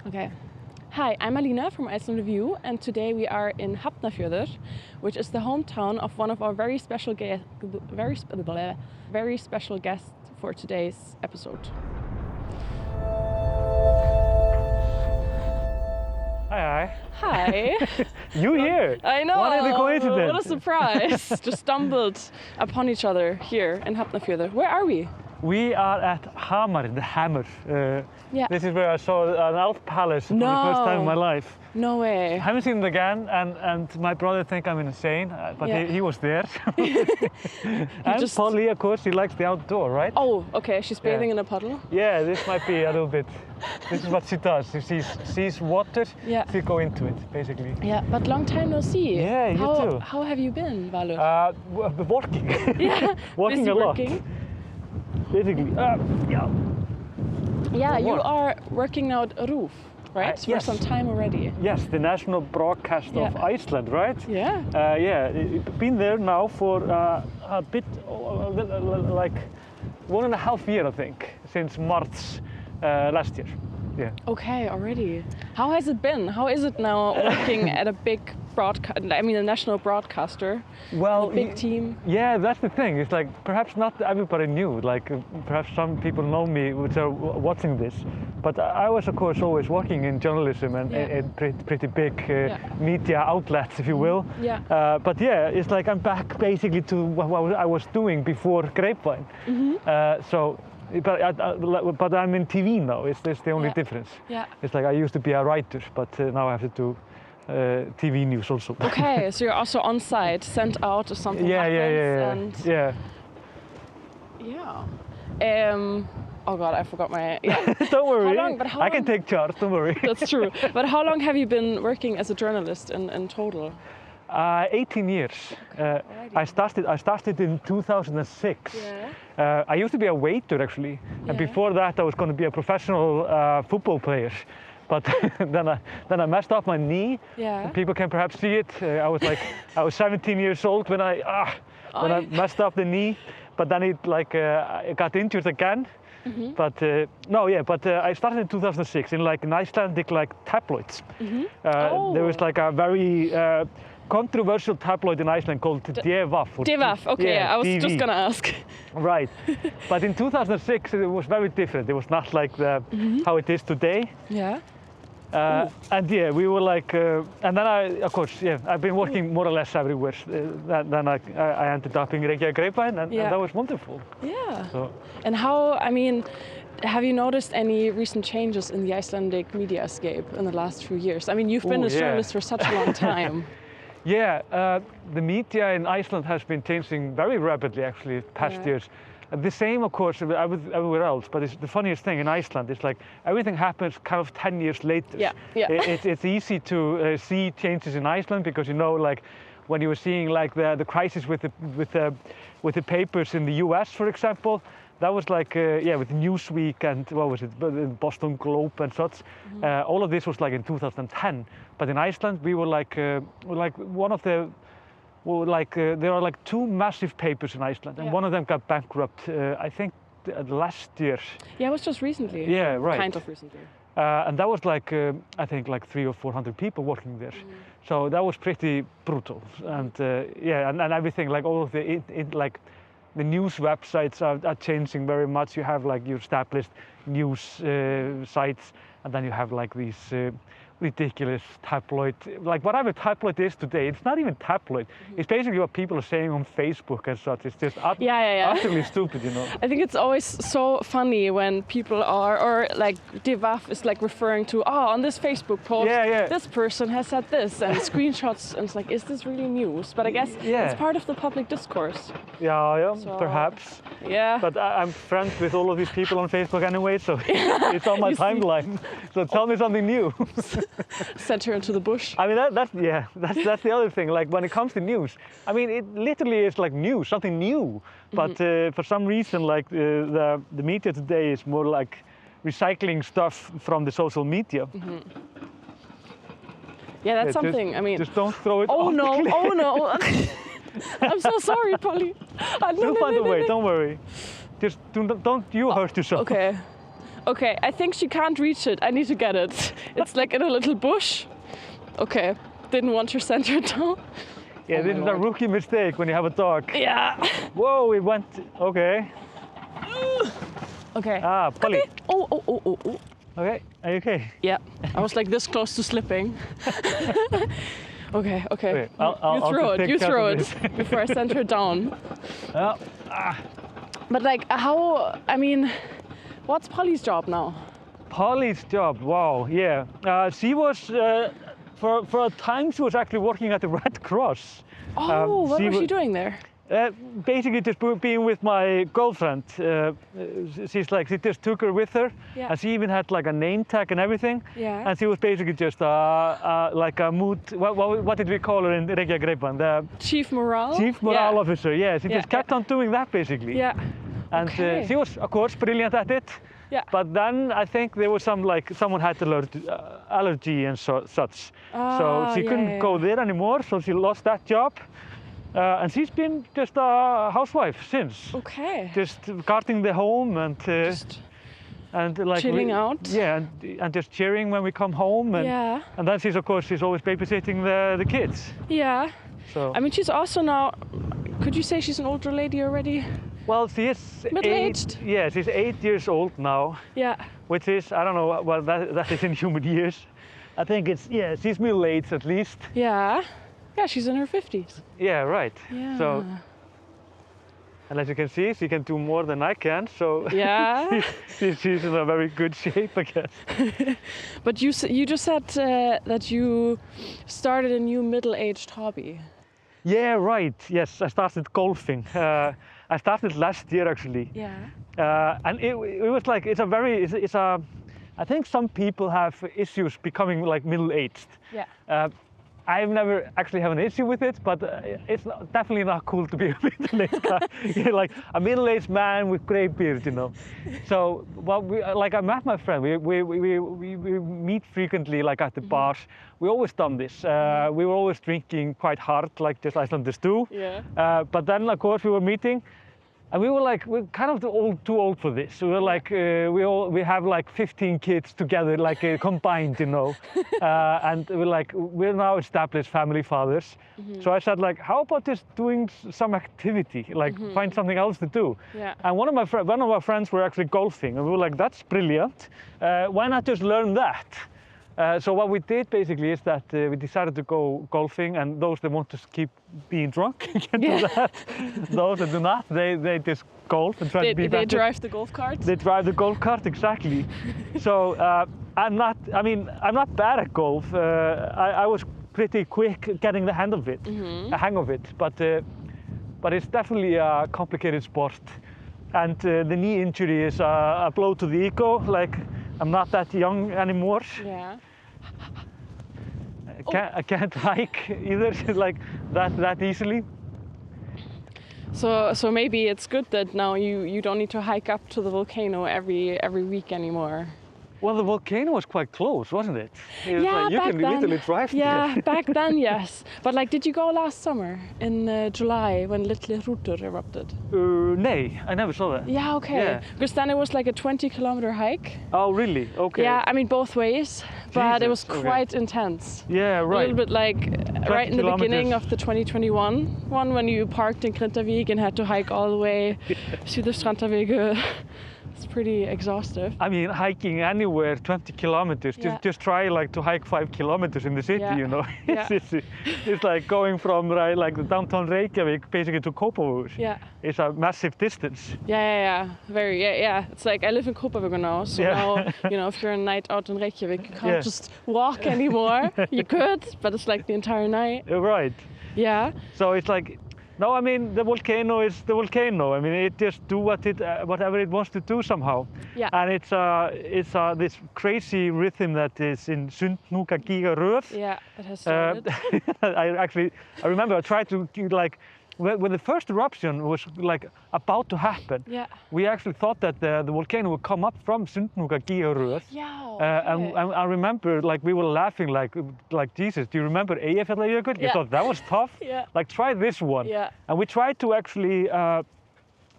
Okay. Hi, I'm Alina from Iceland Review, and today we are in Hafnarfjörður, which is the hometown of one of our very special guests for today's episode. Hi. Hi. You here? I know. What a coincidence. What a surprise. Just stumbled upon each other here in Hafnarfjörður. Where are we? We are at Hamar, the Hammer. Yeah. This is where I saw an elf palace for the first time in my life. No way. I haven't seen it again, and my brother thinks I'm insane, but he was there. And Polly, of course, she likes the outdoor, right? Oh, okay. She's bathing in a puddle? Yeah, this might be a little bit. This is what she does. She sees water, she go into it, basically. Yeah, but long time no see. Yeah, you too. How have you been, Valur? Working. Yeah, working busy a lot. Working. Basically, Yeah, you are working now at RÚV, right? For yes. some time already. Yes, the national broadcast of Iceland, right? Yeah. Been there now for a bit, like 1.5 years, I think, since March last year. Yeah. Okay, already. How has it been? How is it now working at a big a national broadcaster? Well, a big team. Yeah, that's the thing. It's like perhaps not everybody knew. Like perhaps some people know me which are watching this, but I was of course always working in journalism and in pretty big media outlets, if you will. Yeah. But yeah, it's like I'm back basically to what I was doing before Grapevine. But I'm in TV now. It's the only difference. Yeah. It's like I used to be a writer, but now I have to do TV news also. Okay, so you're also on site, sent out or something happens. Yeah. Oh God, I forgot my. Don't worry. How long? I can take charge. Don't worry. That's true. But how long have you been working as a journalist in total? 18 years. I started in 2006. Yeah. I used to be a waiter actually, and before that I was going to be a professional football player. But then I messed up my knee. Yeah. People can perhaps see it. I was 17 years old when I messed up the knee. But then it got injured again. Mm-hmm. But I started in 2006 in an Icelandic tabloids. Mm-hmm. There was a very controversial tabloid in Iceland called Devaf. Devaf, okay, I was just gonna ask. Right, but in 2006 it was very different. It was not like how it is today. Yeah. And we were and then I've been working more or less everywhere. Then I ended up in Reykjavík Grapevine, and that was wonderful. Yeah. So. And have you noticed any recent changes in the Icelandic mediascape in the last few years? I mean, you've been a journalist for such a long time. Yeah, the media in Iceland has been changing very rapidly actually past years. The same, of course, everywhere else. But it's the funniest thing in Iceland. It's like everything happens kind of 10 years later. Yeah. It's easy to see changes in Iceland because when you were seeing the crisis with the papers in the U.S., for example. That was with Newsweek and what was it, Boston Globe and such. Mm-hmm. All of this was in 2010. But in Iceland, we were one of the. There are 2 massive papers in Iceland, and one of them got bankrupt, I think, last year. Yeah, it was just recently. Yeah, right. Kind of recently. And that was I think 300 or 400 people working there. So that was pretty brutal. And and everything, all of the news websites are changing very much. You have your established news sites, and then you have these ridiculous tabloid, whatever tabloid is today. It's not even tabloid. It's basically what people are saying on Facebook and such. It's just utterly stupid, I think it's always so funny when people or Devaf is referring to, on this Facebook post, this person has said this, and screenshots, and it's is this really news? But I guess it's part of the public discourse. Yeah, so, perhaps. Yeah. But I'm friends with all of these people on Facebook anyway, so it's on my timeline. So tell me something new. Sent her into the bush. I mean, that's the other thing. When it comes to news, I mean, it literally is news, something new. But for some reason, the media today is more recycling stuff from the social media. Mm-hmm. Yeah, that's something. Just don't throw it. Oh no! Oh no! I'm so sorry, Polly. You'll find a way. Don't worry. Just don't you hurt yourself. Okay. Okay, I think she can't reach it. I need to get it. It's like in a little bush. Okay, didn't want to send her down. Yeah, this is a rookie mistake when you have a dog. Yeah. Whoa, it went, okay. Okay. Ah, Polly. Okay. Oh. Okay, are you okay? Yeah, I was like this close to slipping. Okay. You throw it before I send her down. But like, what's Polly's job now? Polly's job, wow, yeah. She was, for a time, she was actually working at the Red Cross. Oh, what was she doing there? Basically just being with my girlfriend. She just took her with her, and she even had like a name tag and everything. Yeah. And she was basically just like a mood. What did we call her in Reykjavík? The Chief morale. Chief morale officer. Yeah. She just kept on doing that basically. Yeah. And she was, of course, brilliant at it. Yeah. But then I think there was someone had allergy and such. So she couldn't go there anymore. So she lost that job. And she's been just a housewife since. Okay. Just guarding the home and like chilling out. Yeah, and just cheering when we come home. And and then she's always babysitting the kids. Yeah. So I mean, she's also now. Could you say she's an older lady already? Well, she is middle-aged. Yeah, she's 8 years old now. Yeah. Which is, I don't know what that is in human years. I think she's middle-aged at least. Yeah. Yeah, she's in her 50s. Yeah, right. Yeah. So, and as you can see, she can do more than I can. So yeah, she's in a very good shape, I guess. But you just said that you started a new middle-aged hobby. Yeah, right. Yes, I started golfing. I started last year actually. Yeah. And it was like I think some people have issues becoming like middle-aged. Yeah. I've never actually have an issue with it, but it's definitely not cool to be a middle-aged guy. Like a middle-aged man with grey beard, you know. So, I met my friend. We meet frequently, like at the bars. We always done this. We were always drinking quite hard, like just Icelanders do. Yeah. But then, of course, we were meeting. And we were like, we're kind of too old for this. We were like, we have like 15 kids together, like combined, you know. And we're now established family fathers. So I said, like, how about just doing some activity, like find something else to do? Yeah. And one of our friends were actually golfing, and we were like, that's brilliant. Why not just learn that? So what we did basically is that we decided to go golfing, and those that want to keep being drunk can do that. Those that do not, they just golf and try to be better. They drive the golf cart? They drive the golf cart, exactly. So I'm not bad at golf. I was pretty quick getting the hang of it, but it's definitely a complicated sport. And the knee injury is a blow to the ego. Like, I'm not that young anymore. Yeah. I can't hike either, like that easily. So maybe it's good that now you don't need to hike up to the volcano every week anymore. Well, the volcano was quite close, wasn't it? Yeah, like you can literally drive there. Yeah, back then, yes. But like, did you go last summer in July when Little Hrútur erupted? Nay, I never saw that. Yeah, okay. Yeah. Because then it was like a 20-kilometer hike. Oh, really? Okay. Yeah, I mean both ways, but it was quite intense. Yeah, right. A little bit like right in the beginning of the 2021 one when you parked in Grindavik and had to hike all the way to the Strandavegi. It's pretty exhaustive. I mean, hiking anywhere 20 kilometers, just try like to hike 5 kilometers in the city, you know. It's like going from like the downtown Reykjavík basically to Kópavogur. Yeah. It's a massive distance. Yeah. Very, yeah. It's like I live in Kópavogur now, so now, you know, if you're a night out in Reykjavík, you can't just walk anymore. You could, but it's like the entire night. Right. Yeah. So it's like, no, I mean, the volcano is the volcano. I mean, it just do whatever it wants to do somehow. Yeah. And it's this crazy rhythm that is in Sundhnúka Gígaröð. Yeah, it has started. I remember I tried to like, when the first eruption was like about to happen, we actually thought that the volcano would come up from Sundhnúka Gígaröð. Yeah. And I remember like we were laughing like Jesus. Do you remember Eyjafjallajökull? Yeah. You thought that was tough. Yeah. Like try this one. Yeah. And we tried to actually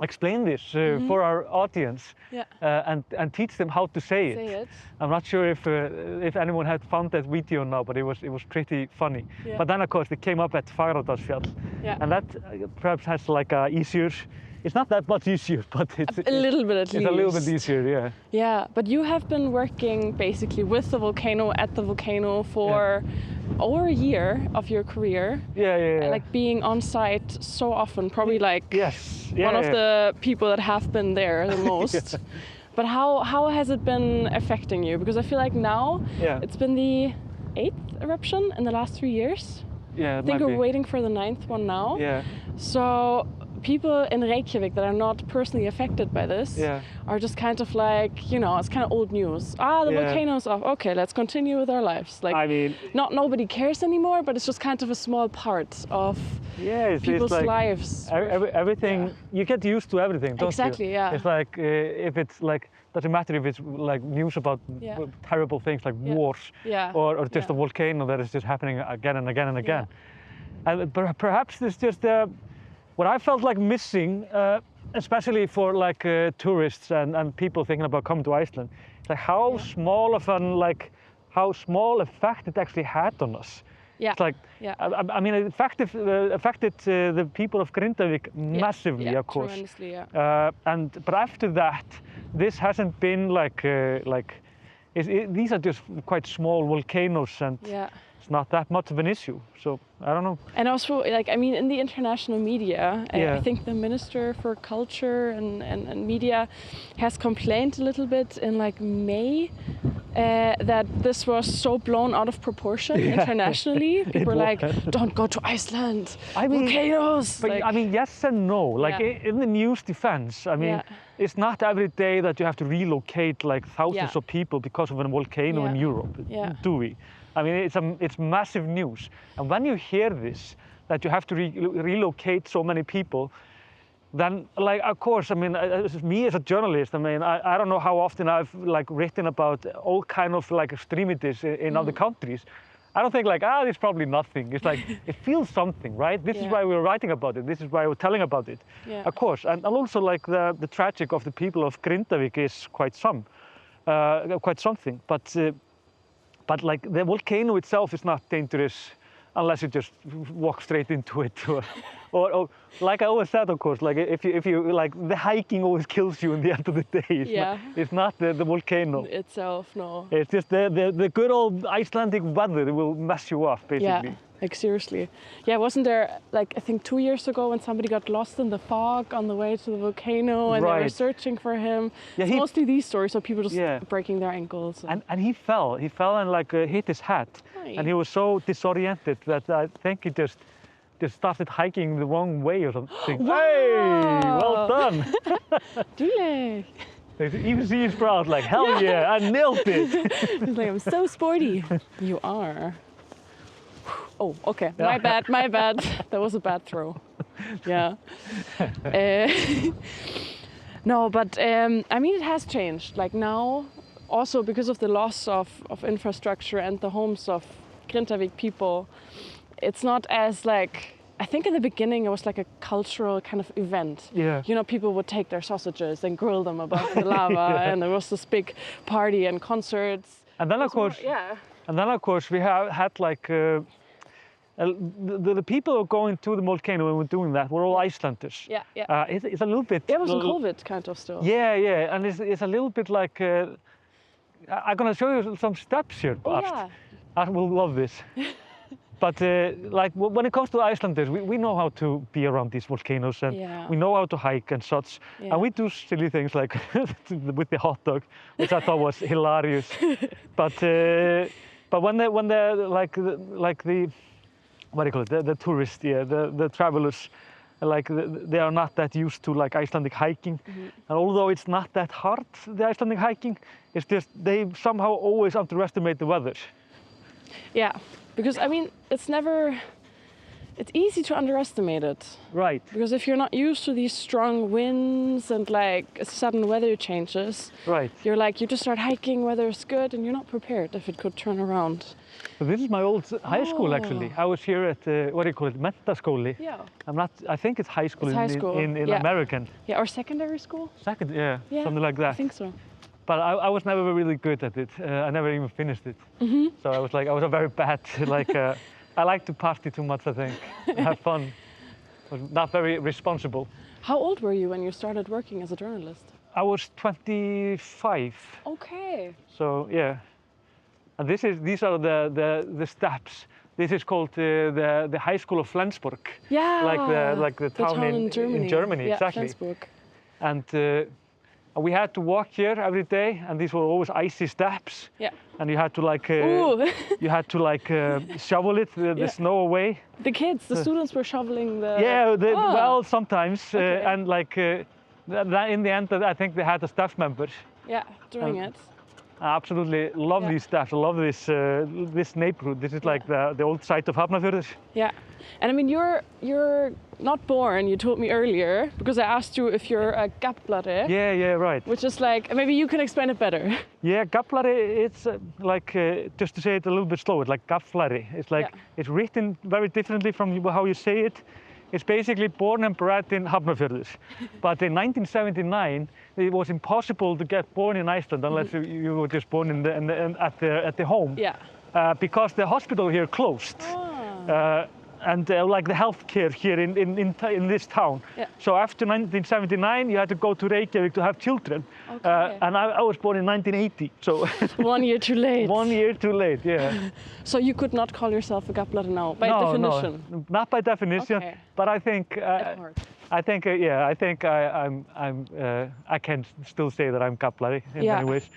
explain this for our audience and teach them how to say it. I'm not sure if anyone had found that video now, but it was pretty funny. But then of course they came up at Fagradalsfjall, and that perhaps has like a easier. It's not that much easier, but it's a little bit at least. It's a little bit easier, yeah. Yeah, but you have been working basically with the volcano, at the volcano for over a year of your career. Yeah. Like being on site so often, probably like one of the people that have been there the most. But how has it been affecting you? Because I feel like now it's been the 8th eruption in the last 3 years. Yeah, I think we're waiting for the 9th one now. Yeah. So people in Reykjavik that are not personally affected by this are just kind of like, you know, it's kind of old news. The volcano's off. Okay, let's continue with our lives. Like, I mean, nobody cares anymore, but it's just kind of a small part of people's like lives. Everything, you get used to everything, don't you? Exactly, yeah. It's like, if it's like, doesn't matter if it's like news about terrible things like wars or just a volcano that is just happening again and again and again. And perhaps there's just what I felt like missing, especially for like tourists and people thinking about coming to Iceland, is like how small of how small effect it actually had on us. Yeah. It's like, I mean, it affected the people of Grindavík massively, of course. Tremendously, but after that, this hasn't been these are just quite small volcanoes, and it's not that much of an issue. So I don't know. And also, like, I mean, in the international media, I think the Minister for Culture and Media has complained a little bit in like May that this was so blown out of proportion internationally. People were like, don't go to Iceland, volcanoes. But like, I mean, yes and no. Like in the news defense, I mean, it's not every day that you have to relocate like thousands of people because of a volcano in Europe, do we? I mean, it's massive news. And when you hear this, that you have to relocate so many people, then, like, of course, I mean, me as a journalist, I mean, I don't know how often I've like written about all kind of like extremities in other countries. I don't think like, there's probably nothing. It's like, it feels something, right? This is why we're writing about it. This is why we're telling about it. Of course, and also like the tragic of the people of Grindavík is quite something. But like the volcano itself is not dangerous unless you just walk straight into it, or like I always said, of course, like if you like, the hiking always kills you in the end of the day. It's not the volcano itself, no. It's just the good old Icelandic weather will mess you up, basically. Yeah, like seriously. Yeah, wasn't there like, I think 2 years ago when somebody got lost in the fog on the way to the volcano and they were searching for him? It's mostly these stories of people just breaking their ankles. And he fell and like hit his head. And he was so disoriented that I think he just started hiking the wrong way or something. Wow. Hey, well done. Dule. You can see he's proud, like, hell yeah, I nailed it. He's like, I'm so sporty. You are. Oh, okay, my bad. That was a bad throw. Yeah. No, but I mean, it has changed. Like now, also because of the loss of infrastructure and the homes of Grindavík people, it's not as like, I think in the beginning it was like a cultural kind of event. Yeah. You know, people would take their sausages and grill them above the lava, and there was this big party and concerts. And then of course, we have had like the people who are going to the volcano when we're doing that were all Icelanders. Yeah. It's a little bit. It was in COVID kind of still. Yeah, and it's a little bit like. I'm gonna show you some steps here, Bart. I will love this. But like when it comes to Icelanders, we know how to be around these volcanoes, and we know how to hike and such. And we do silly things like with the hot dog, which I thought was hilarious. But when the like the what do you call it? The tourists, the travelers, like they are not that used to like Icelandic hiking. And although it's not that hard, the Icelandic hiking, it's just they somehow always underestimate the weather. Yeah. Because I mean, it's never it's easy to underestimate it. Right. Because if you're not used to these strong winds and like sudden weather changes, right. You're like, you just start hiking, weather's good, and you're not prepared if it could turn around. So this is my old high school actually. I was here at what do you call it, mentaskóli. Yeah. I think it's high school, it's high school. in yeah. American. Yeah, or secondary school? Yeah, something like that. I think so. But I was never really good at it. I never even finished it. So I was a very bad, I like to party too much, I think, have fun, but not very responsible. How old were you when you started working as a journalist? I was 25. Okay. So yeah, and these are the steps. This is called the High School of Flensburg. Yeah. Like the town in Germany. Yeah, exactly. Flensburg. And we had to walk here every day, and these were always icy steps. Yeah. And you had to shovel it, the snow away. The kids, the students were shoveling the. Yeah, well, sometimes, and in the end, I think they had the staff members. Yeah, doing it. I absolutely love these steps. I love this neighborhood. This is like the old site of Hafnarfjörður. Yeah, and I mean you're not born. You told me earlier because I asked you if you're a Gaflari. Yeah, right. Which is like, maybe you can explain it better. Yeah, Gaflari. It's just to say it a little bit slower, like Gaflari. It's like it's written very differently from how you say it. It's basically born and bred in Hafnarfjörður. But in 1979, it was impossible to get born in Iceland unless you were just born at the home. Yeah. Because the hospital here closed. And like the healthcare here in this town. Yeah. So after 1979, you had to go to Reykjavik to have children. Okay. And I was born in 1980, so 1 year too late. 1 year too late, yeah. So you could not call yourself a Gaflari now, by definition? No, not by definition. Okay. But I think I can still say that I'm Gaflari in many ways.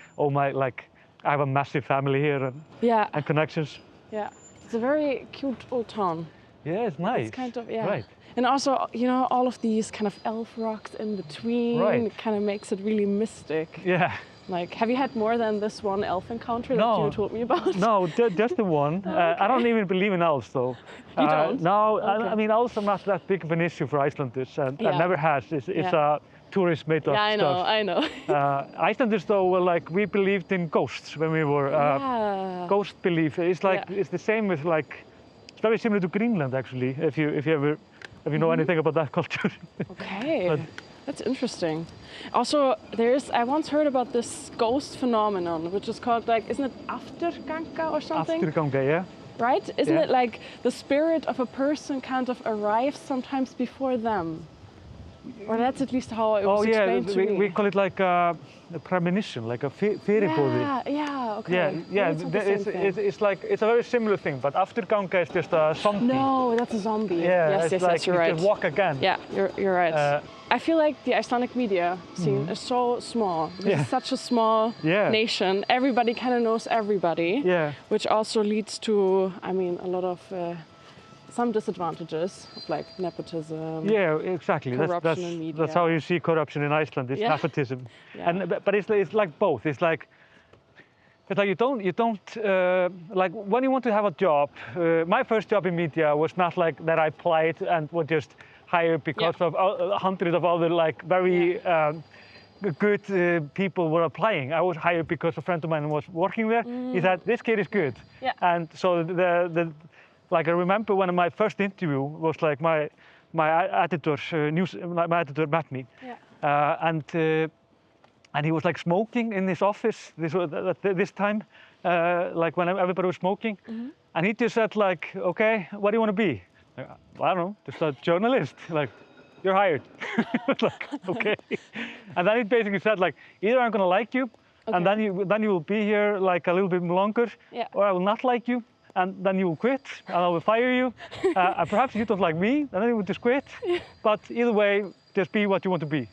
I have a massive family here and connections. Yeah, it's a very cute old town. Yeah, it's nice. It's kind of, Right. And also, all of these kind of elf rocks in between, it kind of makes it really mystic. Yeah. Like, have you had more than this one elf encounter that you told me about? No, just the one. Okay. I don't even believe in elves, though. You don't? No, okay. I mean, elves are not that big of an issue for Icelanders, and never has. It's a tourist-made stuff. I know. Icelanders, though, were we believed in ghosts when we were. Ghost belief. It's it's the same with it's very similar to Greenland, actually. If you know anything about that culture. Okay. That's interesting. Also, I once heard about this ghost phenomenon, which is called isn't it afturganga or something? Afturganga, yeah. Right? Isn't it like the spirit of a person kind of arrives sometimes before them? Or that's at least how it was explained to me. We call it a premonition, like a fyrirbóði. Yeah, okay. It's a very similar thing, but afturganga is just a zombie. No, that's a zombie. Yeah, yes, you're right. You just walk again. Yeah, you're right. I feel like the Icelandic media scene is so small. It's such a small nation. Everybody kind of knows everybody. Yeah. Which also leads to, a lot of some disadvantages of nepotism. Yeah, exactly. Corruption in media. That's how you see corruption in Iceland. It's nepotism. Yeah. But it's like both. It's like you don't when you want to have a job. My first job in media was not like that I applied and was just hired because of 100 of other very good people were applying. I was hired because a friend of mine was working there. He said, "This kid is good." Yeah. And so I remember when my first interview was my editor met me, and he was smoking in his office. This time, when everybody was smoking, and he just said "Okay, what do you want to be?" I don't know, just a journalist. You're hired. Okay. And then he basically said either I'm gonna like you, and then you will be here a little bit longer, or I will not like you. And then you will quit, and I will fire you. And perhaps you don't like me, and then you will just quit. But either way, just be what you want to be.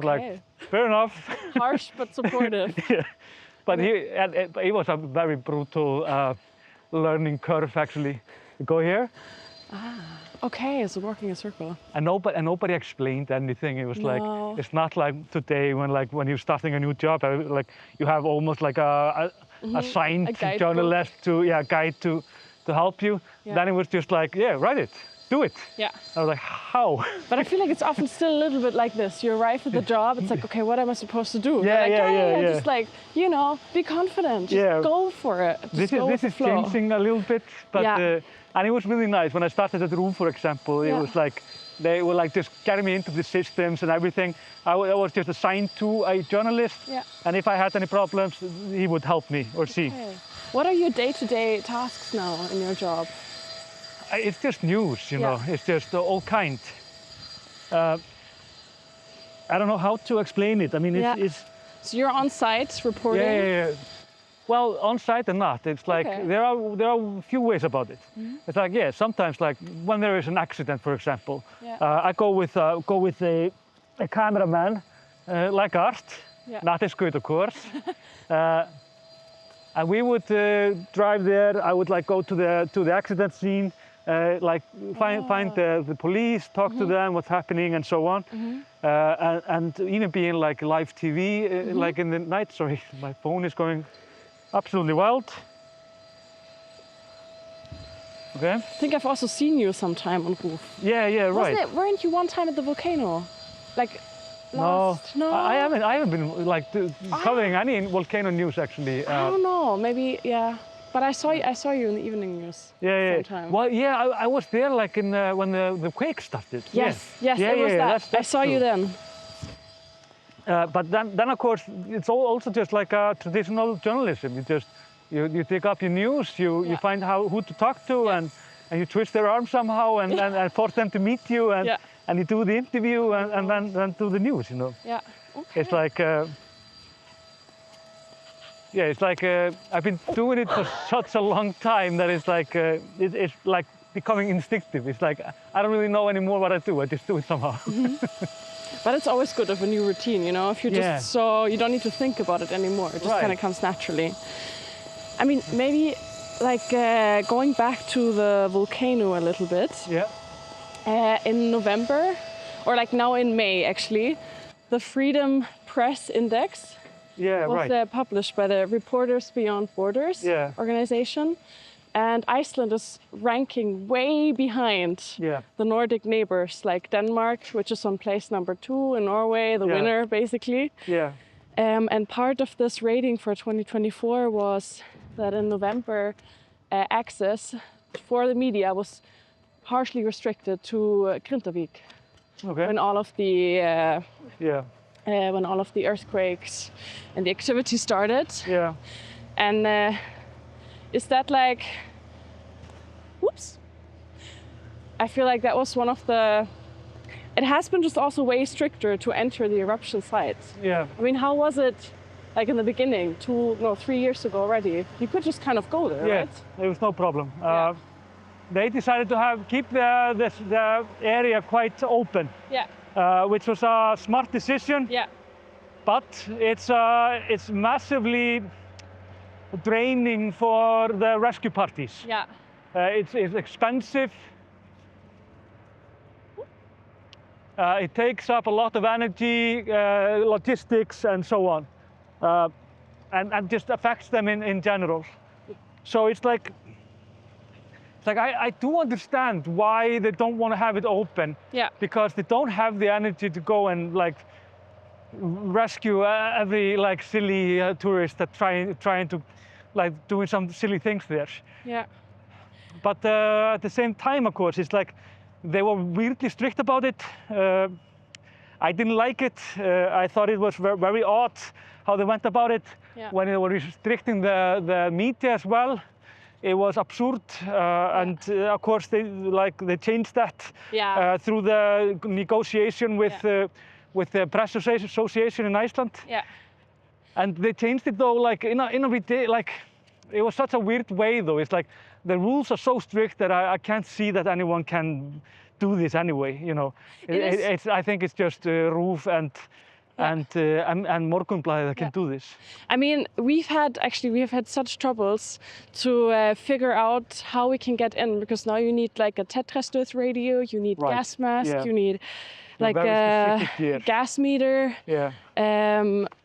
Okay. Fair enough. Harsh but supportive. Yeah. But he was a very brutal learning curve, actually. Go here. Okay, so working a circle. And nobody explained anything. It was it's not like today when you're starting a new job, you have almost a signed journalist guide to help you. Yeah. Then it was just write it, do it. Yeah. I was like, how? But I feel like it's often still a little bit like this. You arrive at the job, it's like, okay, what am I supposed to do? Yeah, like, yeah. Just like, you know, be confident. Just go for it. Just this is changing a little bit, but and it was really nice when I started at the room, for example. It was like they were like just getting me into the systems and everything. I was just assigned to a journalist, and if I had any problems, he would help me or she. Okay. What are your day-to-day tasks now in your job? It's just news, you know. It's just all kind. I don't know how to explain it. I mean, it's. So you're on site reporting. Yeah. Well, on site and not. It's like there are a few ways about it. It's like sometimes like when there is an accident, for example, I go with a cameraman like Art, not as good, of course. And we would drive there. I would like go to the accident scene, like find the police, talk to them, what's happening, and so on. And even being like live TV, like in the night. Sorry, my phone is going absolutely wild. Okay. I think I've also seen you sometime on roof. Yeah, right. Weren't you one time at the volcano? Like. No, I haven't been like covering any volcano news actually. I don't know, maybe but I saw you in the evening news. Sometime. Well, I was there like in when the quake started. Yes, it was that. I saw you then. But then of course it's also just like traditional journalism. You dig up your news, you find who to talk to, and you twist their arm somehow and force them to meet you and you do the interview and then do the news, you know. Yeah. Okay. It's like it's like I've been doing it for such a long time that it's like it's like becoming instinctive. It's like I don't really know anymore what I do. I just do it somehow. But it's always good of a new routine, you know. If you're just you don't need to think about it anymore. It just kind of comes naturally. I mean, maybe like going back to the volcano a little bit. Yeah. In November, or like now in May actually, the Freedom Press Index was published by the Reporters Beyond Borders organization. And Iceland is ranking way behind the Nordic neighbors, like Denmark, which is on place number 2, and Norway, the winner basically. Yeah. And part of this rating for 2024 was that in November, access for the media was partially restricted to Grindavik. Okay. When all of the earthquakes and the activity started. Yeah. And is that like, whoops. I feel like that was one of the, it has been just also way stricter to enter the eruption sites. Yeah. I mean, how was it like in the beginning, 3 years ago already? You could just kind of go there, right? There was no problem. They decided to keep the area quite open, which was a smart decision. Yeah. But it's massively draining for the rescue parties. Yeah. It's expensive. It takes up a lot of energy, logistics, and so on, and just affects them in general. So it's like I do understand why they don't want to have it open. Yeah. Because they don't have the energy to go and like rescue every like silly tourist that trying to like doing some silly things there. Yeah. But at the same time, of course, it's like they were weirdly strict about it. I didn't like it. I thought it was very odd how they went about it. Yeah. When they were restricting the media as well. It was absurd, and of course they changed that through the negotiation with the press association in Iceland. Yeah. And they changed it though, like in a like it was such a weird way though. It's like the rules are so strict that I can't see that anyone can do this anyway. You know, I think it's just RÚV and Morgunblaðið that can do this. I mean, we have had such troubles to figure out how we can get in, because now you need like a tetrastöð radio, you need gas mask, you need like a gas meter. Yeah.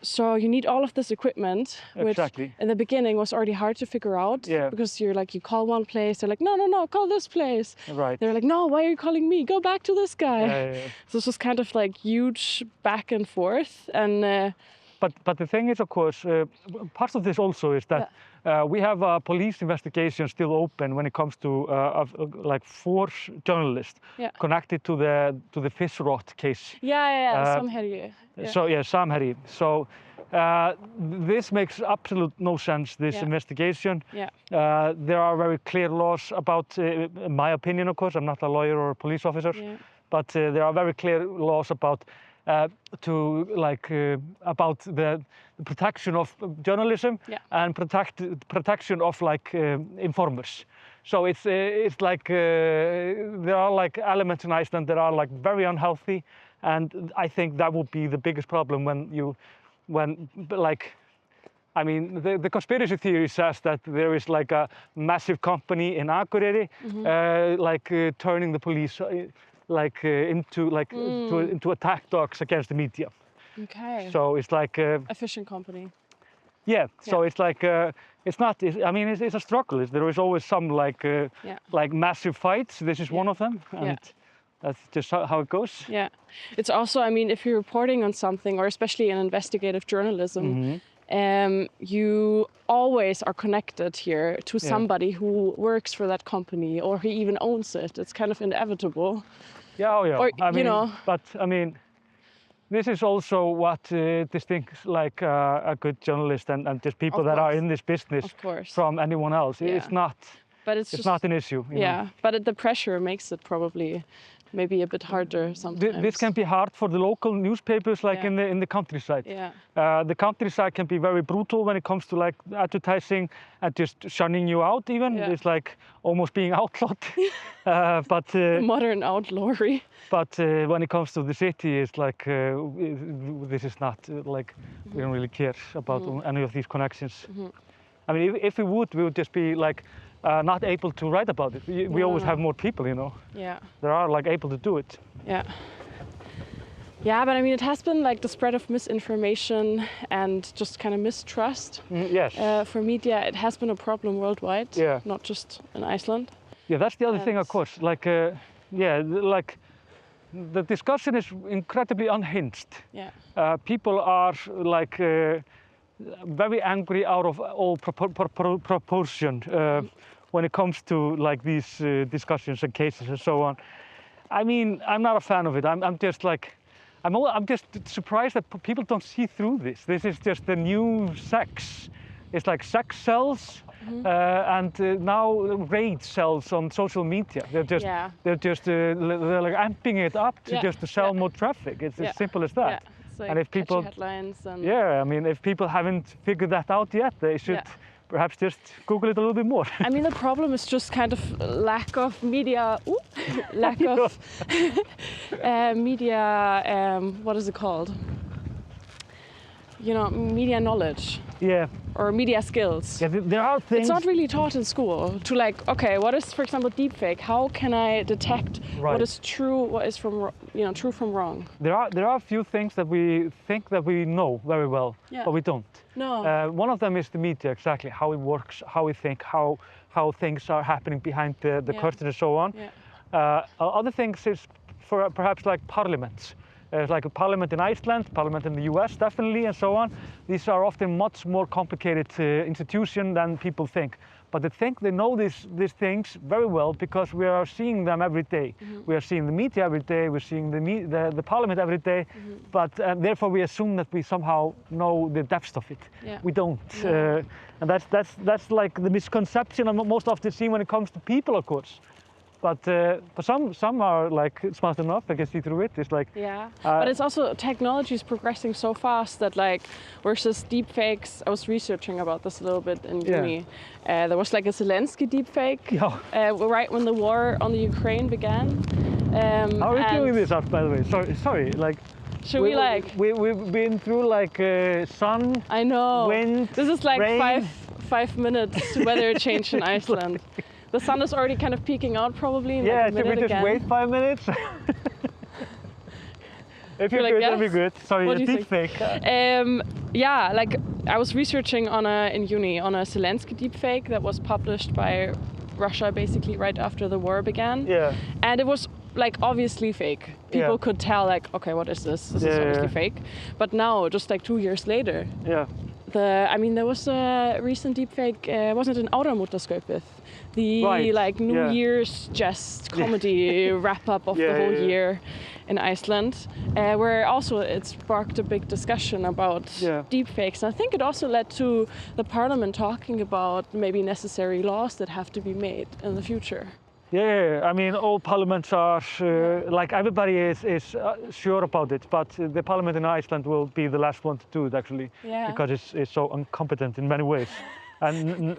So you need all of this equipment, which in the beginning was already hard to figure out. Yeah. Because you're like, you call one place, they're like, no, call this place. Right. They're like, no, why are you calling me? Go back to this guy. Yeah. So it's just kind of like huge back and forth. And but the thing is, of course, part of this also is that we have a police investigation still open when it comes to like 4 journalists connected to the fish rot case. Samherji. So Samherji. So this makes absolute no sense. This investigation. There are very clear laws about, in my opinion, of course, I'm not a lawyer or a police officer, but there are very clear laws about about the protection of journalism and protection of like informers. So it's like there are like elements in Iceland that are like very unhealthy, and I think that would be the biggest problem I mean, the conspiracy theory says that there is like a massive company in Akureyri turning the police into attack dogs against the media. Okay. So it's like a fishing company. Yeah. So it's like it's not. I mean, it's a struggle. There is always some like massive fights. This is one of them, and that's just how it goes. Yeah. It's also, I mean, if you're reporting on something, or especially in investigative journalism, you always are connected here to somebody who works for that company, or who even owns it. It's kind of inevitable. Or, I mean, but I mean, this is also what distincts like a good journalist and just people that are in this business from anyone else. It's not. But it's not an issue. You know? But the pressure makes it probably maybe a bit harder sometimes. This can be hard for the local newspapers, like in the countryside. The countryside can be very brutal when it comes to like advertising and just shunning you out. Even it's like almost being outlawed. But modern outlawry. But when it comes to the city, it's like this is not like we don't really care about any of these connections. I mean, if we would just be like. Not able to write about it. We always have more people, you know. That are like able to do it. Yeah, but I mean, it has been like the spread of misinformation and just kind of mistrust. For media, it has been a problem worldwide. Not just in Iceland. Yeah, that's the other thing, of course. Like, like the discussion is incredibly unhinged. People are like. Very angry out of all proportion when it comes to like these discussions and cases and so on. I mean, I'm not a fan of it. I'm just like, I'm just surprised that people don't see through this. This is just the new sex. It's like sex sells and now raid sells on social media. They're just like amping it up to sell more traffic. It's as simple as that. Like, and if people headlines and I mean, if people haven't figured that out yet, they should perhaps just Google it a little bit more. I mean, the problem is just kind of lack of media, media. What is it called? You know, media knowledge. Or media skills. There are things. It's not really taught in school to like, okay, what is, for example, deepfake? How can I detect what is true, what is from, true from wrong? There are a few things that we think that we know very well, but we don't. No. One of them is the media, exactly how it works, how we think, how things are happening behind the curtain and so on. Other things is for perhaps like parliaments. Like a parliament in Iceland, parliament in the US definitely, and so on. These are often much more complicated institutions than people think. But they think they know these things very well because we are seeing them every day. We are seeing the media every day, we're seeing the parliament every day, but therefore we assume that we somehow know the depths of it. We don't. And that's like the misconception I'm most often seen when it comes to people, of course. But some are like smart enough, I can see through it. It's like but it's also technology is progressing so fast that like versus deepfakes. I was researching about this a little bit in uni. There was like a Zelensky deepfake right when the war on the Ukraine began. How are we doing this up, by the way? Sorry. Like, should we like? We've been through like sun. I know. Wind. This is like rain. five minutes weather change in Iceland. The sun is already kind of peeking out probably in like a minute should we just wait 5 minutes? If you're good, that'd be good. Sorry, a deep fake. Yeah, like I was researching in uni on a Zelensky deepfake that was published by Russia basically right after the war began. Yeah. And it was like obviously fake. People could tell like, okay, what is this? This is obviously fake. But now, just like 2 years later, there was a recent deepfake, wasn't it an Áramótaskaupið? The like New Year's jest comedy wrap up of the whole year in Iceland, where also it sparked a big discussion about deepfakes. And I think it also led to the parliament talking about maybe necessary laws that have to be made in the future. Yeah, I mean, all parliaments are, like everybody is sure about it, but the parliament in Iceland will be the last one to do it actually, because it's so incompetent in many ways. And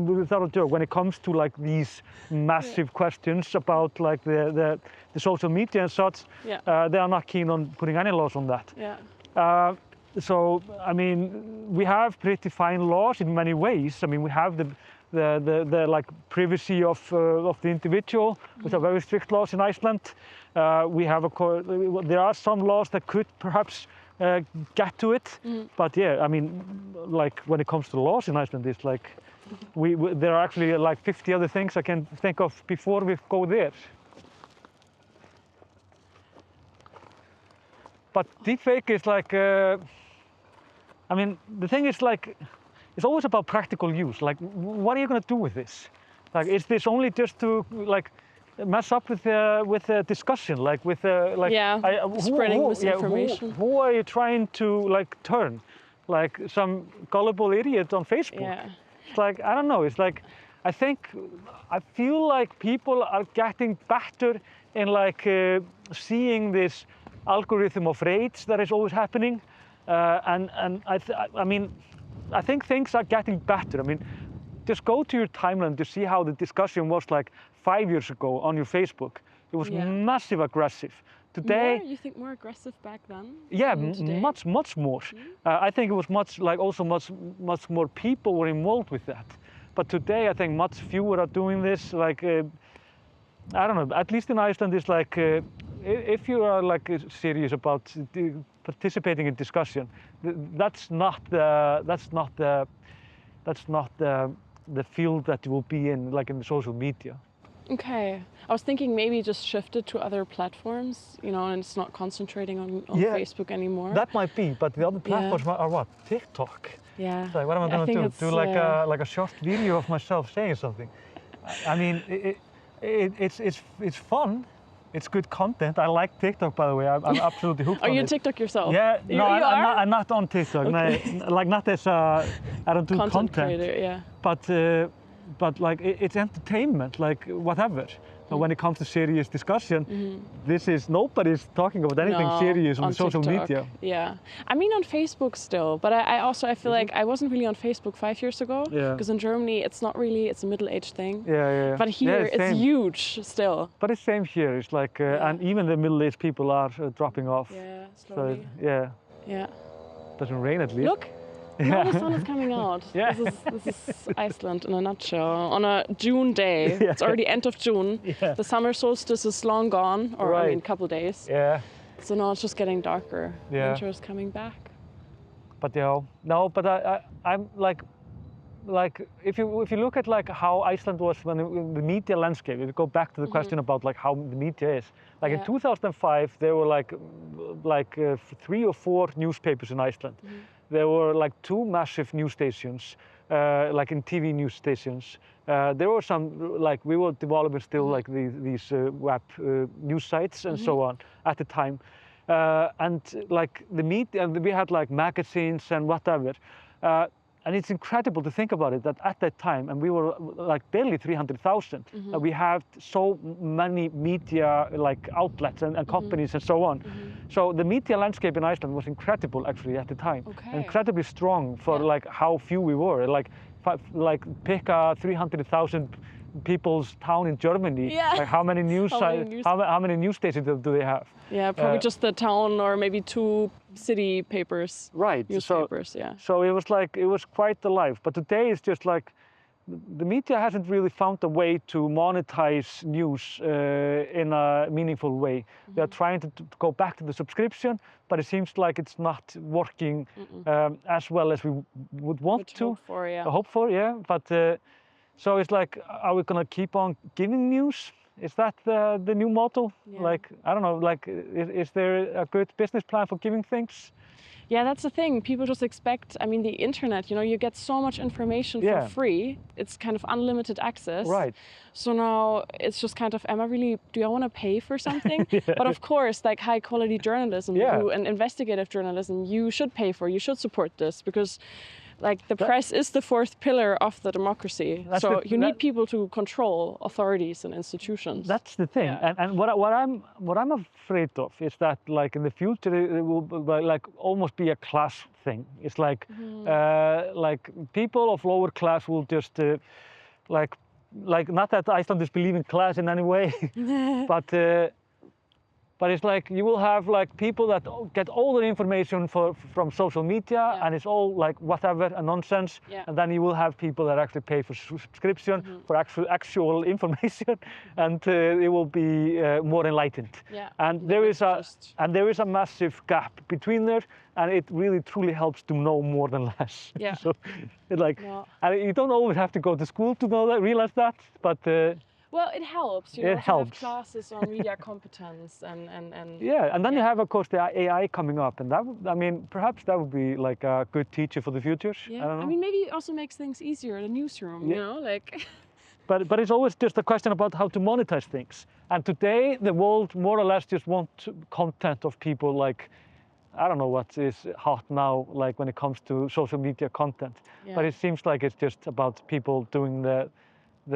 without a joke, when it comes to like these massive questions about like the social media and such, they are not keen on putting any laws on that. Yeah. So, I mean, we have pretty fine laws in many ways. I mean, we have the like privacy of the individual, which are very strict laws in Iceland. We have there are some laws that could perhaps get to it, but yeah, I mean, like when it comes to laws in Iceland, it's like there are actually like 50 other things I can think of before we go there. But deepfake is like, I mean, the thing is like, it's always about practical use. Like, what are you going to do with this? Like, is this only just to like mess up with the discussion? Like with like spreading misinformation. Who are you trying to like turn? Like some gullible idiot on Facebook? Yeah. It's like, I don't know. It's like, I feel like people are getting better in like seeing this algorithm of rage that is always happening, and I mean, I think things are getting better. I mean, just go to your timeline to see how the discussion was like 5 years ago on your Facebook. It was massive aggressive. Today, you think more aggressive back then? Yeah, much more. I think it was much more people were involved with that. But today, I think much fewer are doing this. Like, I don't know. At least in Iceland, it's like if you are like serious about participating in discussion, that's not the field that you will be in, like in the social media. Okay, I was thinking maybe just shift it to other platforms, you know, and it's not concentrating on Facebook anymore. That might be, but the other platforms are what? TikTok. Yeah. It's like, what am I going to do? Do like a short video of myself saying something? I mean, it's fun. It's good content. I like TikTok, by the way. I'm absolutely hooked on it. Are you on TikTok yourself? Yeah, no, I'm not on TikTok. Okay. Like not as I don't do content. Creator, yeah. But like it's entertainment, like whatever. But when it comes to serious discussion, nobody's talking about anything serious on social media. Yeah, I mean on Facebook still, but I feel like I wasn't really on Facebook 5 years ago, because in Germany it's not really, it's a middle-aged thing. Yeah. But here it's huge still. But it's same here. It's like, and even the middle-aged people are dropping off. Yeah, slowly. So, yeah. Doesn't rain at least. Look. Now the sun is coming out. Yeah. This is Iceland in a nutshell. On a June day, it's already end of June. Yeah. The summer solstice is long gone, or I mean, a couple days. Yeah. So now it's just getting darker. Yeah. Winter is coming back. But but I'm like if you look at like how Iceland was when the media landscape, if you go back to the question about like how the media is, like in 2005 there were like 3 or 4 newspapers in Iceland. There were like 2 massive news stations, like in TV news stations. There were some, like we were developing still like these web news sites and so on at the time. And like the media, and we had like magazines and whatever. And it's incredible to think about it, that at that time, and we were like barely 300,000, we had so many media like outlets and companies and so on. So the media landscape in Iceland was incredible actually at the time. Okay. Incredibly strong for like how few we were. Like pick a 300,000 people's town in Germany. Yeah. Like how many news stations do they have? Yeah, probably just the town or maybe 2 city papers. Right. Newspapers, So it was quite alive. But today it's just like the media hasn't really found a way to monetize news in a meaningful way. They're trying to go back to the subscription, but it seems like it's not working as well as we would want to. Hope for, yeah. But so it's like, are we gonna keep on giving news? Is that the new model? Yeah. Like, I don't know, like, is there a good business plan for giving things? Yeah, that's the thing. People just expect, I mean, the internet, you know, you get so much information for free. It's kind of unlimited access. Right. So now it's just kind of, do I want to pay for something? But of course, like high quality journalism and investigative journalism, you should pay for, you should support this, because like the press is the fourth pillar of the democracy. So you need people to control authorities and institutions. That's the thing. Yeah. And what I'm afraid of is that like in the future it will like almost be a class thing. It's like like people of lower class will just like not that Icelanders believe in class in any way, but it's like you will have like people that get all their information from social media and it's all like whatever and nonsense. And then you will have people that actually pay for subscription for actual information, and it will be more enlightened. And there is a massive gap between there, and it really truly helps to know more than less. So it's like and you don't always have to go to school to know that, realize that, but well, it helps, you know, to have classes on media competence and yeah, and then you have, of course, the AI coming up, and that, I mean, perhaps that would be like a good teacher for the future. Yeah, I don't know. I mean, maybe it also makes things easier in a newsroom, you know, like. But it's always just a question about how to monetize things. And today, the world more or less just wants content of people like, I don't know what is hot now, like when it comes to social media content. But it seems like it's just about people doing the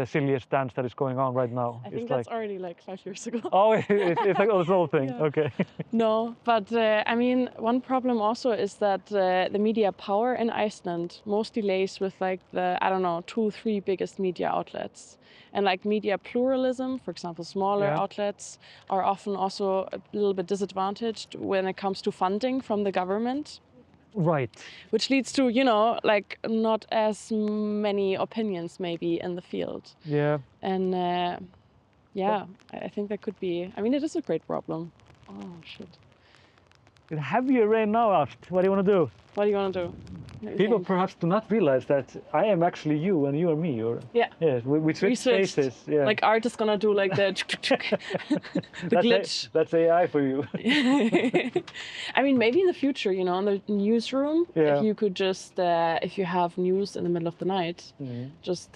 silliest dance that is going on right now. I think that's already like 5 years ago. Oh, it's like this whole thing. Okay. No, but I mean, one problem also is that the media power in Iceland mostly lays with like the, I don't know, 2-3 biggest media outlets. And like media pluralism, for example, smaller outlets are often also a little bit disadvantaged when it comes to funding from the government. Right. Which leads to, you know, like not as many opinions maybe in the field. Yeah. And I think that could be, I mean, it is a great problem. Oh, shit. It's heavier rain now, Art. What do you want to do? What do you want to do? People perhaps do not realize that I am actually you and you are me. Or yes, we switched places. Yeah. Like Art is gonna do like the glitch. That's AI for you. I mean, maybe in the future, you know, in the newsroom, if you could just, if you have news in the middle of the night, just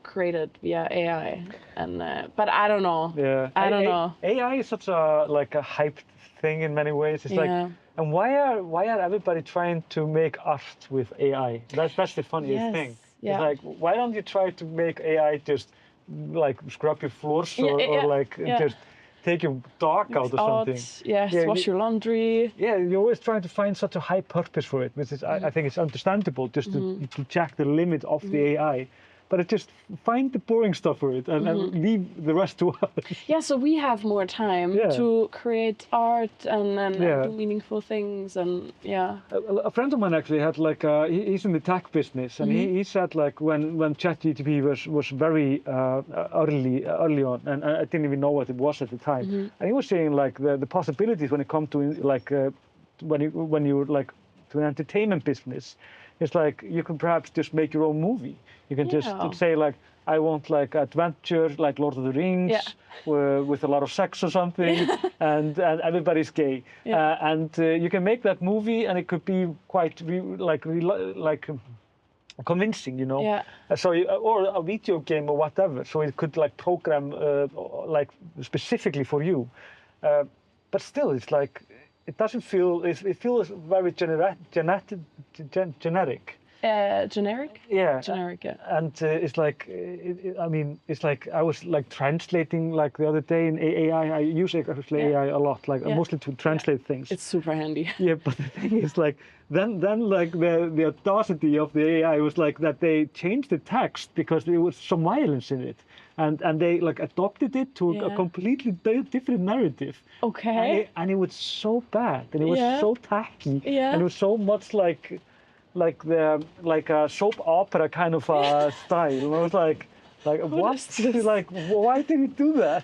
create it via AI. And but I don't know. Yeah. I don't know. AI is such a like a hyped thing in many ways. It's like. And why are everybody trying to make art with AI? That's the funniest thing. Yeah. It's like, why don't you try to make AI just like scrub your floors or like just take your dog out or something? Yes, wash your laundry. Yeah, you're always trying to find such a high purpose for it, which is I think it's understandable just to check the limit of the AI. But it just find the boring stuff for it and leave the rest to us. Yeah, so we have more time to create art and do meaningful things and A friend of mine actually had like he's in the tech business and he said like when ChatGPT was very early on and I didn't even know what it was at the time and he was saying like the possibilities when it comes to like when you're like to an entertainment business. It's like you can perhaps just make your own movie. You can just say like, I want like adventure, like Lord of the Rings, with a lot of sex or something, and everybody's gay. And you can make that movie, and it could be quite convincing, you know. So or a video game or whatever. So it could like program like specifically for you. But still, it's like. It doesn't feel. It feels very generic. Generic? Yeah. Generic, yeah. And it's like, I mean, it's like I was like translating like the other day in AI. I use actually AI a lot, like mostly to translate things. It's super handy. Yeah, but the thing is like, then like the audacity of the AI was like that they changed the text because there was some violence in it. And they like adopted it to a completely different narrative. Okay. And it was so bad, and it was so tacky, and it was so much like like a soap opera kind of style. You know, it's like what? Like, why did he do that?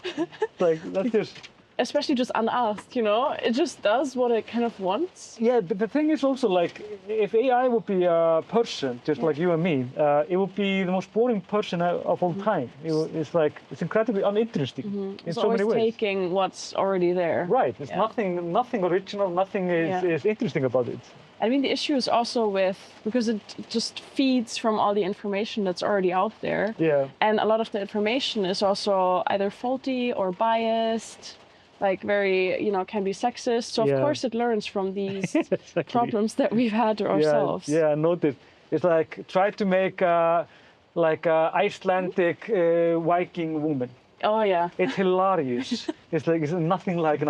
Like, that's just. Especially just unasked, you know, it just does what it kind of wants. Yeah, but the thing is also like, if AI would be a person, just like you and me, it would be the most boring person of all time. It's incredibly uninteresting in so many ways. It's always taking what's already there. Right. There's nothing original. Nothing is interesting about it. I mean, the issue is also because it just feeds from all the information that's already out there. Yeah. And a lot of the information is also either faulty or biased. Like very, you know, can be sexist. So of course it learns from these exactly. problems that we've had ourselves. Yeah, I noticed. It's like try to make like a Icelandic Viking woman. Oh yeah. It's hilarious. It's nothing like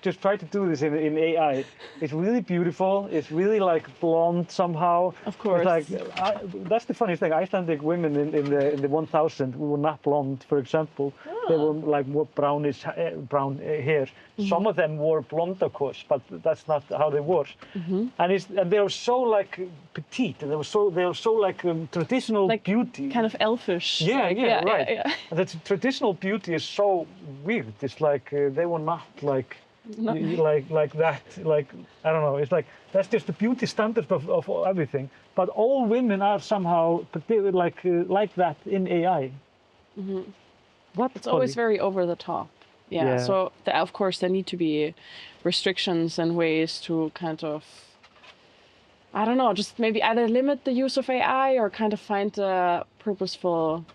just try to do this in AI. It's really beautiful. It's really like blonde somehow. Of course. It's like that's the funniest thing. Icelandic women in the 1000 were not blonde, for example. Oh. They were like more brownish brown hair. Mm-hmm. Some of them were blonde, of course, but that's not how they were. Mm-hmm. And they were so like petite, and they were so like traditional like beauty. Kind of elfish. Yeah, like, right. Yeah. And the traditional beauty is so weird. It's like they were not like that. Like I don't know. It's like that's just the beauty standard of everything. But all women are somehow like that in AI. Mm-hmm. It's always very over the top. Yeah. So of course there need to be restrictions and ways to kind of, I don't know, just maybe either limit the use of AI or kind of find a purposeful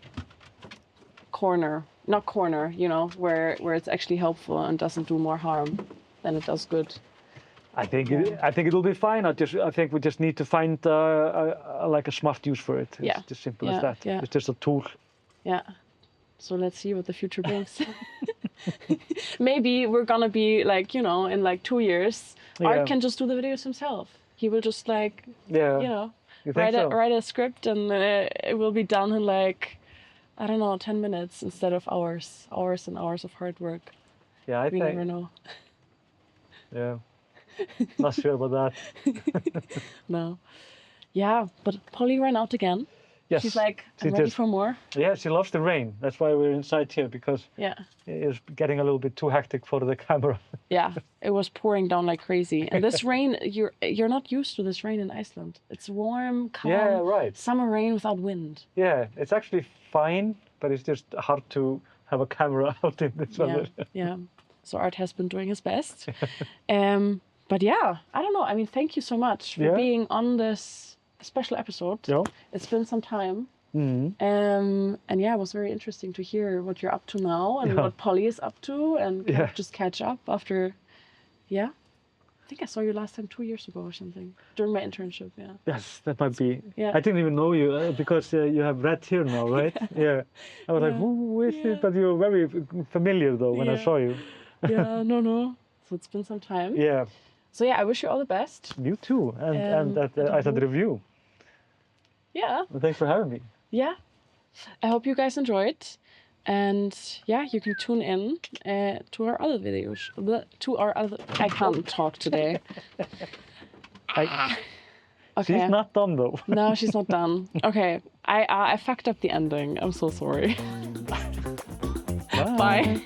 corner, you know, where it's actually helpful and doesn't do more harm than it does good. I think it'll be fine. I think we just need to find like a smart use for it. It's just simple as that. Yeah. It's just a tool. Yeah. So let's see what the future brings. Maybe we're gonna be like, you know, in like 2 years, Art can just do the videos himself. He will just like, you know, write a script and it will be done in like, I don't know, 10 minutes instead of hours and hours of hard work. Yeah, I think. We never know. Yeah, not sure about that. No. Yeah, but Polly ran out again. Yes. She's like, I'm ready for more. Yeah, she loves the rain. That's why we're inside here, because it's getting a little bit too hectic for the camera. Yeah, it was pouring down like crazy. And this rain, you're not used to this rain in Iceland. It's warm, calm, summer rain without wind. Yeah, it's actually fine, but it's just hard to have a camera out in this weather. Yeah, so Art has been doing his best. But yeah, I don't know. I mean, thank you so much for being on this special episode. It's been some time. Mm-hmm. And yeah, it was very interesting to hear what you're up to now and what Polly is up to and kind of just catch up after, I think I saw you last time 2 years ago or something, during my internship, Yes, that might be. Yeah. I didn't even know you because you have red here now, right? I was like, who is it? But you were very familiar though when I saw you. No. So it's been some time. Yeah. So yeah, I wish you all the best. You too, and at the Iceland Review. Yeah. Well, thanks for having me. Yeah. I hope you guys enjoyed. And yeah, you can tune in to our other videos. I can't talk today. Okay. She's not done though. No, she's not done. Okay. I fucked up the ending. I'm so sorry. Bye.